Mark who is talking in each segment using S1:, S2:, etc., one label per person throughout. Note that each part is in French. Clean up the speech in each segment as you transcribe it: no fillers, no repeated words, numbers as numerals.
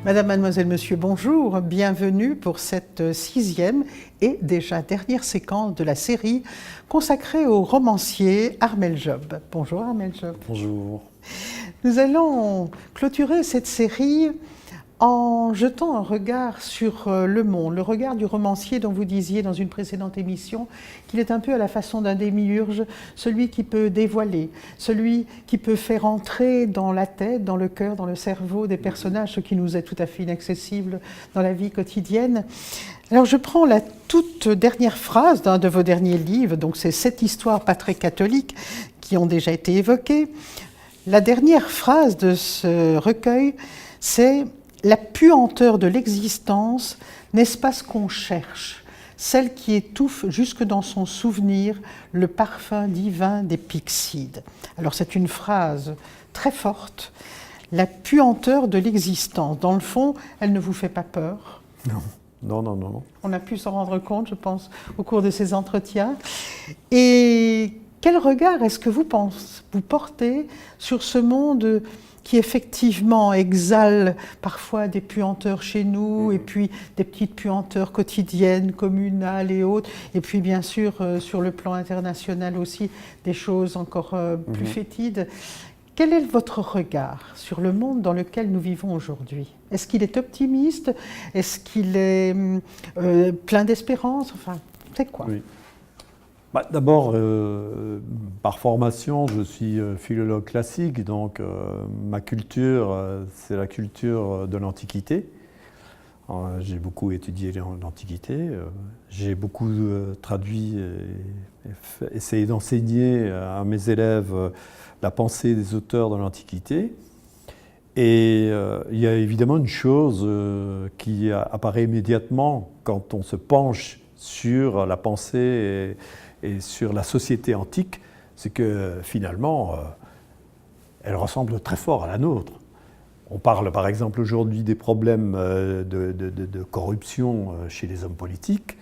S1: Madame, mademoiselle, monsieur, bonjour. Bienvenue pour cette 6e et déjà dernière séquence de la série consacrée au romancier Armel Job. Bonjour Armel Job.
S2: Bonjour.
S1: Nous allons clôturer cette série en jetant un regard sur le monde, le regard du romancier dont vous disiez dans une précédente émission qu'il est un peu à la façon d'un démiurge, celui qui peut dévoiler, celui qui peut faire entrer dans la tête, dans le cœur, dans le cerveau des personnages, ce qui nous est tout à fait inaccessible dans la vie quotidienne. Alors je prends la toute dernière phrase d'un de vos derniers livres, donc c'est 7 histoires pas très catholiques qui ont déjà été évoquées. La dernière phrase de ce recueil, c'est « La puanteur de l'existence, n'est-ce pas ce qu'on cherche, celle qui étouffe jusque dans son souvenir le parfum divin des pyxides ». Alors c'est une phrase très forte, la puanteur de l'existence. Dans le fond, elle ne vous fait pas peur?
S2: Non.
S1: On a pu s'en rendre compte, je pense, au cours de ces entretiens. Et quel regard est-ce que vous portez sur ce monde qui effectivement exhale parfois des puanteurs chez nous, et puis des petites puanteurs quotidiennes, communales et autres, et puis bien sûr sur le plan international aussi des choses encore plus fétides. Quel est votre regard sur le monde dans lequel nous vivons aujourd'hui? Est-ce qu'il est optimiste? Est-ce qu'il est plein d'espérance? Enfin, c'est quoi?
S2: Oui. D'abord, par formation, je suis philologue classique, donc ma culture, c'est la culture de l'Antiquité. J'ai beaucoup étudié l'Antiquité, j'ai beaucoup traduit et essayé d'enseigner à mes élèves la pensée des auteurs de l'Antiquité. Et il y a évidemment une chose qui apparaît immédiatement quand on se penche sur la pensée et sur la société antique, c'est que finalement, elle ressemble très fort à la nôtre. On parle par exemple aujourd'hui des problèmes de corruption chez les hommes politiques.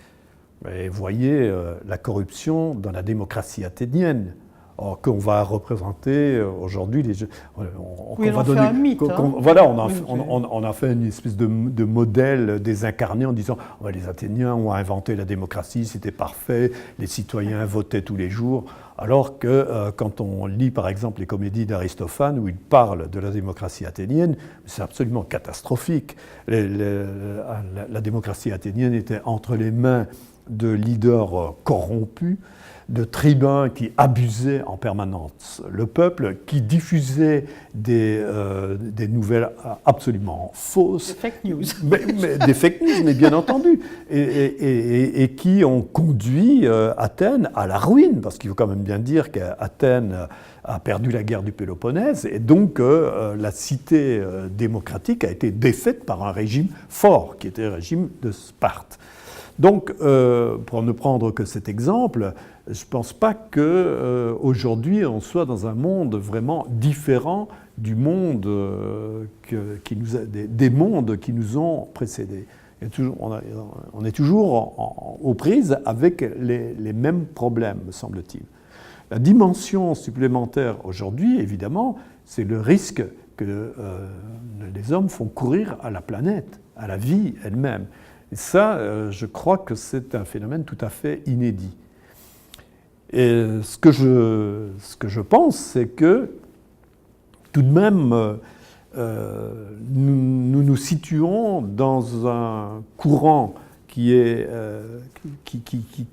S2: Et vous voyez la corruption dans la démocratie athénienne. Qu'on va représenter aujourd'hui.
S1: Oui, on fait un mythe.
S2: Voilà, on a fait une espèce de modèle désincarné en disant les Athéniens ont inventé la démocratie, c'était parfait, les citoyens votaient tous les jours. Alors que quand on lit par exemple les comédies d'Aristophane où il parle de la démocratie athénienne, c'est absolument catastrophique. La démocratie athénienne était entre les mains de leaders corrompus, de tribuns qui abusaient en permanence le peuple, qui diffusaient des nouvelles absolument fausses.
S1: Des fake news.
S2: Des fake news, mais bien entendu. Et qui ont conduit Athènes à la ruine, parce qu'il faut quand même bien dire qu'Athènes a perdu la guerre du Péloponnèse, et donc la cité démocratique a été défaite par un régime fort, qui était le régime de Sparte. Donc, pour ne prendre que cet exemple, je ne pense pas qu'aujourd'hui on soit dans un monde vraiment différent du monde des mondes qui nous ont précédés. On est toujours aux prises avec les mêmes problèmes, me semble-t-il. La dimension supplémentaire aujourd'hui, évidemment, c'est le risque que les hommes font courir à la planète, à la vie elle-même. Et ça, je crois que c'est un phénomène tout à fait inédit. Et ce que je pense, c'est que tout de même, nous nous situons dans un courant qui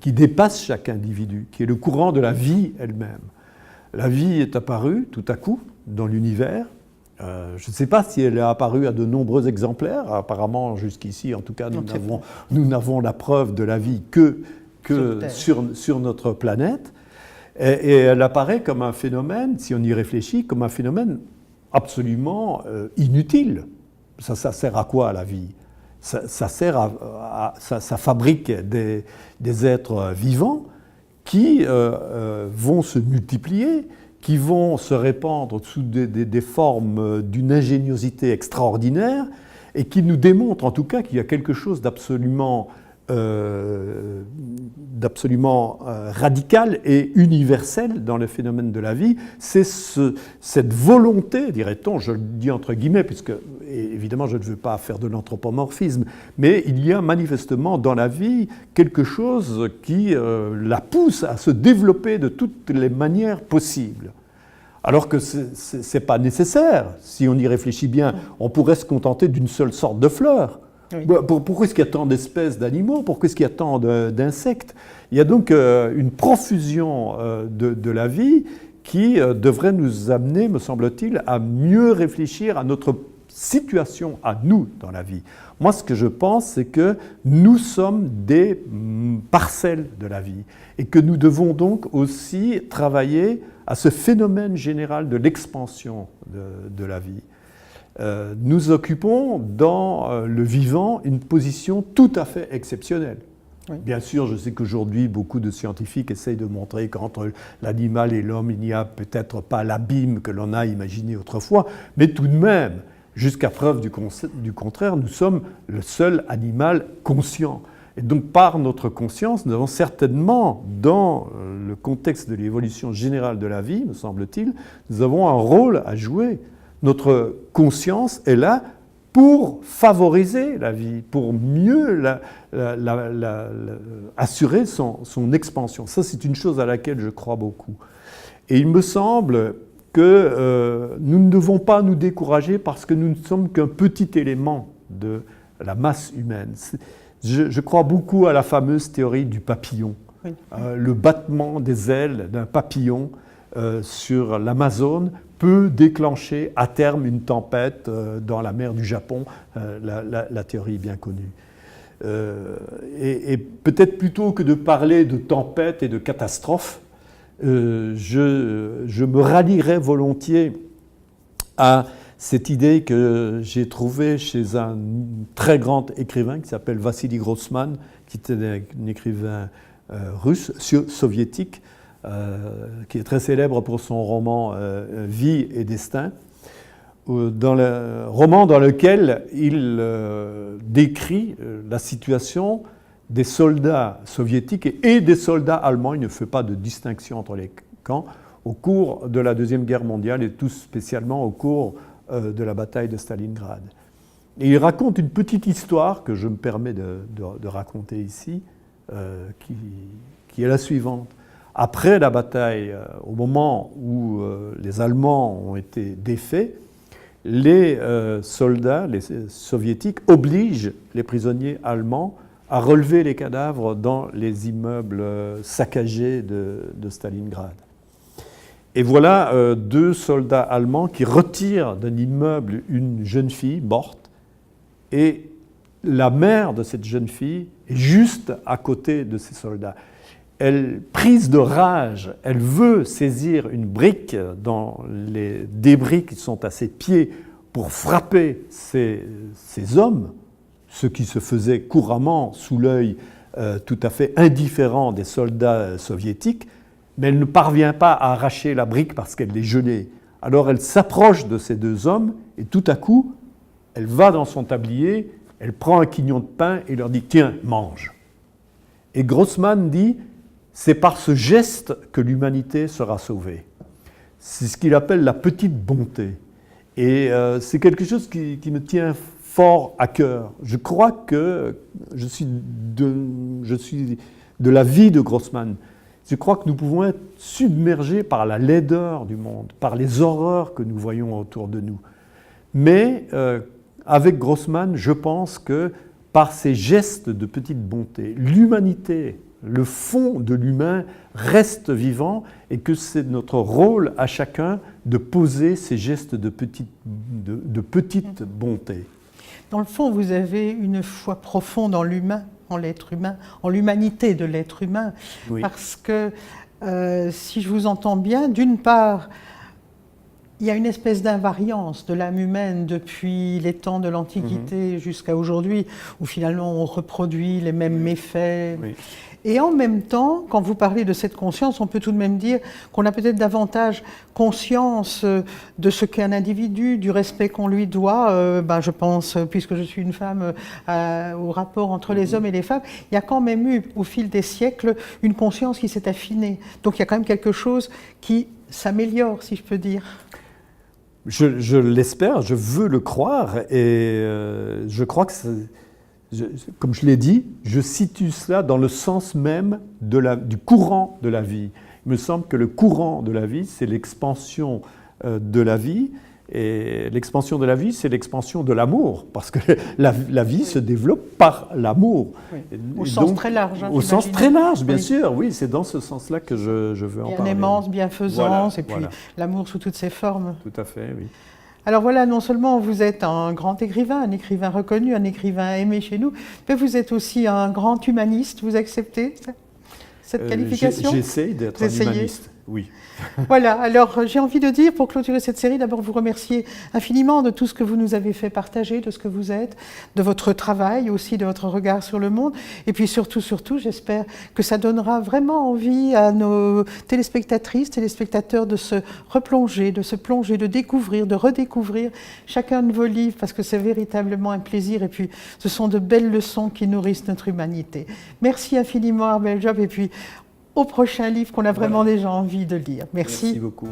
S2: dépasse chaque individu, qui est le courant de la vie elle-même. La vie est apparue tout à coup dans l'univers. Je ne sais pas si elle est apparue à de nombreux exemplaires. Apparemment, jusqu'ici, en tout cas, nous n'avons la preuve de la vie que sur notre planète. Et elle apparaît comme un phénomène, si on y réfléchit, comme un phénomène absolument inutile. Ça sert à quoi, la vie? Ça fabrique des êtres vivants qui vont se multiplier, qui vont se répandre sous des formes d'une ingéniosité extraordinaire et qui nous démontrent en tout cas qu'il y a quelque chose d'absolument d'absolument radical et universel dans le phénomène de la vie, c'est cette volonté, dirait-on, je le dis entre guillemets, puisque évidemment je ne veux pas faire de l'anthropomorphisme, mais il y a manifestement dans la vie quelque chose qui la pousse à se développer de toutes les manières possibles. Alors que ce n'est pas nécessaire. Si on y réfléchit bien, on pourrait se contenter d'une seule sorte de fleur. Oui. Pourquoi est-ce qu'il y a tant d'espèces d'animaux? Pourquoi est-ce qu'il y a tant d'insectes? Il y a donc une profusion de la vie qui devrait nous amener, me semble-t-il, à mieux réfléchir à notre situation, à nous, dans la vie. Moi, ce que je pense, c'est que nous sommes des parcelles de la vie et que nous devons donc aussi travailler à ce phénomène général de l'expansion de la vie. Nous occupons dans le vivant une position tout à fait exceptionnelle. Oui. Bien sûr, je sais qu'aujourd'hui, beaucoup de scientifiques essayent de montrer qu'entre l'animal et l'homme, il n'y a peut-être pas l'abîme que l'on a imaginé autrefois, mais tout de même, jusqu'à preuve du contraire, nous sommes le seul animal conscient. Et donc, par notre conscience, nous avons certainement, dans le contexte de l'évolution générale de la vie, me semble-t-il, nous avons un rôle à jouer. Notre conscience est là pour favoriser la vie, pour mieux assurer son expansion. Ça, c'est une chose à laquelle je crois beaucoup. Et il me semble que nous ne devons pas nous décourager parce que nous ne sommes qu'un petit élément de la masse humaine. Je crois beaucoup à la fameuse théorie du papillon. Oui. Le battement des ailes d'un papillon sur l'Amazone peut déclencher à terme une tempête dans la mer du Japon. La théorie est bien connue. Et peut-être plutôt que de parler de tempête et de catastrophe, je me rallierais volontiers à cette idée que j'ai trouvée chez un très grand écrivain qui s'appelle Vassili Grossman, qui était un écrivain russe, soviétique, qui est très célèbre pour son roman Vie et destin, dans le roman dans lequel il décrit la situation des soldats soviétiques et des soldats allemands. Il ne fait pas de distinction entre les camps au cours de la Deuxième Guerre mondiale et tout spécialement au cours de la bataille de Stalingrad. Et il raconte une petite histoire que je me permets de raconter ici, qui est la suivante. Après la bataille, au moment où les Allemands ont été défaits, les soldats, les soviétiques, obligent les prisonniers allemands à relever les cadavres dans les immeubles saccagés de Stalingrad. Et voilà deux soldats allemands qui retirent d'un immeuble une jeune fille morte, et la mère de cette jeune fille est juste à côté de ces soldats. Elle, prise de rage, elle veut saisir une brique dans les débris qui sont à ses pieds pour frapper ces hommes, ce qui se faisait couramment sous l'œil tout à fait indifférent des soldats soviétiques, mais elle ne parvient pas à arracher la brique parce qu'elle est gelée. Alors elle s'approche de ces deux hommes et tout à coup, elle va dans son tablier, elle prend un quignon de pain et leur dit « Tiens, mange ». Et Grossman dit « C'est par ce geste que l'humanité sera sauvée ». C'est ce qu'il appelle la petite bonté. Et c'est quelque chose qui me tient fort à cœur. Je crois que je suis de la vie de Grossman. Je crois que nous pouvons être submergés par la laideur du monde, par les horreurs que nous voyons autour de nous. Mais avec Grossman, je pense que par ces gestes de petite bonté, l'humanité, le fond de l'humain reste vivant et que c'est notre rôle à chacun de poser ces gestes de petite bonté.
S1: Dans le fond, vous avez une foi profonde en l'humain, en l'être humain, en l'humanité de l'être humain. Oui. Parce que, si je vous entends bien, d'une part, Il y a une espèce d'invariance de l'âme humaine depuis les temps de l'Antiquité jusqu'à aujourd'hui, où finalement on reproduit les mêmes méfaits.
S2: Oui.
S1: Et en même temps, quand vous parlez de cette conscience, on peut tout de même dire qu'on a peut-être davantage conscience de ce qu'est un individu, du respect qu'on lui doit. Je pense, puisque je suis une femme, au rapport entre les hommes et les femmes, il y a quand même eu, au fil des siècles, une conscience qui s'est affinée. Donc il y a quand même quelque chose qui s'améliore, si je peux dire.
S2: Je l'espère, je veux le croire, et je crois que, comme je l'ai dit, je situe cela dans le sens même du courant de la vie. Il me semble que le courant de la vie, c'est l'expansion de la vie, et l'expansion de la vie, c'est l'expansion de l'amour, parce que la vie se développe par l'amour.
S1: Oui. Au sens très large.
S2: Au sens très large, bien sûr, oui, c'est dans ce sens-là que je veux en parler.
S1: Une aimance, bienfaisance, et puis
S2: voilà.
S1: L'amour sous toutes ses formes.
S2: Tout à fait, oui.
S1: Alors voilà, non seulement vous êtes un grand écrivain, un écrivain reconnu, un écrivain aimé chez nous, mais vous êtes aussi un grand humaniste. Vous acceptez cette qualification?
S2: J'essaye d'être un humaniste, oui.
S1: Voilà, alors j'ai envie de dire, pour clôturer cette série, d'abord vous remercier infiniment de tout ce que vous nous avez fait partager, de ce que vous êtes, de votre travail aussi, de votre regard sur le monde. Et puis surtout, j'espère que ça donnera vraiment envie à nos téléspectatrices, téléspectateurs de se replonger, de se plonger, de découvrir, de redécouvrir chacun de vos livres, parce que c'est véritablement un plaisir. Et puis ce sont de belles leçons qui nourrissent notre humanité. Merci infiniment, Armelle Job, et puis au prochain livre qu'on a vraiment déjà envie de lire. Merci.
S2: Merci beaucoup.